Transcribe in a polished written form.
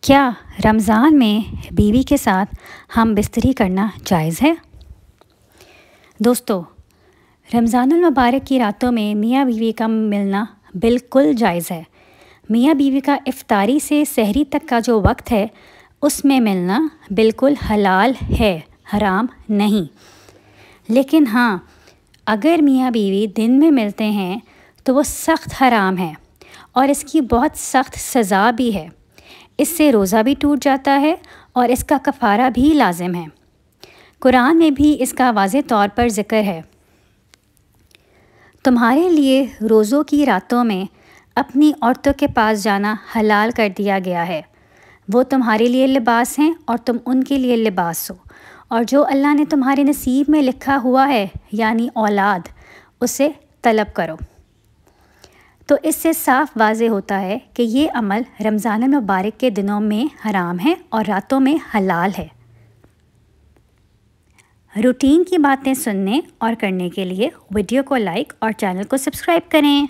क्या रमज़ान में बीवी के साथ हम बिस्तरी करना जायज़ है? दोस्तों, रमज़ानुल मुबारक की रातों में मियाँ बीवी का मिलना बिल्कुल जायज़ है। मियाँ बीवी का इफ्तारी से सहरी तक का जो वक्त है उसमें मिलना बिल्कुल हलाल है, हराम नहीं। लेकिन हाँ, अगर मियाँ बीवी दिन में मिलते हैं तो वो सख्त हराम है और इसकी बहुत सख्त सज़ा भी है। इससे रोज़ा भी टूट जाता है और इसका कफ़ारा भी लाजिम है। कुरान में भी इसका वाज़ेह तौर पर ज़िक्र है। तुम्हारे लिए रोज़ों की रातों में अपनी औरतों के पास जाना हलाल कर दिया गया है। वो तुम्हारे लिए लिबास हैं और तुम उनके लिए लिबास हो, और जो अल्लाह ने तुम्हारे नसीब में लिखा हुआ है यानी औलाद, उसे तलब करो। तो इससे साफ वाज़े होता है कि ये अमल रमज़ान मुबारक के दिनों में हराम है और रातों में हलाल है। रूटीन की बातें सुनने और करने के लिए वीडियो को लाइक और चैनल को सब्सक्राइब करें।